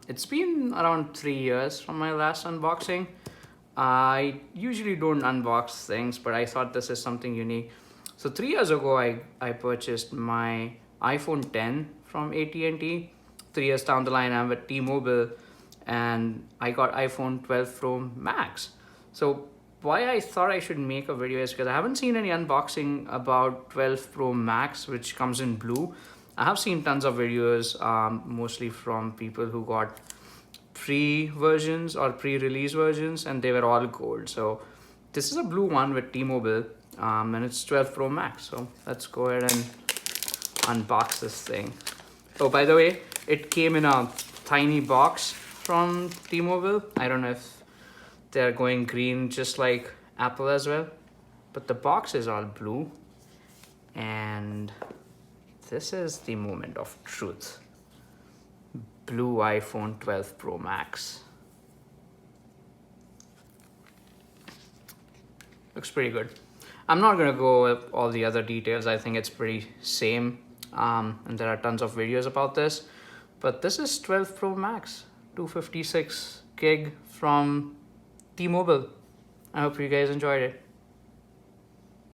It's been around 3 years from my last unboxing. I usually don't unbox things, but I thought this is something unique. So 3 years ago, I purchased my iPhone 10 from AT&T. 3 years down the line, I'm at T-Mobile, and I got iPhone 12 Pro Max. So why I thought I should make a video is because I haven't seen any unboxing about 12 Pro Max, which comes in blue. I have seen tons of videos, mostly from people who got pre-versions or pre-release versions, and they were all gold. So this is a blue one with T-Mobile, and it's 12 Pro Max. So let's go ahead and unbox this thing. Oh, by the way, it came in a tiny box from T-Mobile. I don't know if they're going green just like Apple as well, but the box is all blue, and this is the moment of truth. Blue iPhone 12 Pro Max. Looks pretty good. I'm not gonna go with all the other details. I think it's pretty same, and there are tons of videos about this. But this is 12 Pro Max, 256 gig from T-Mobile. I hope you guys enjoyed it.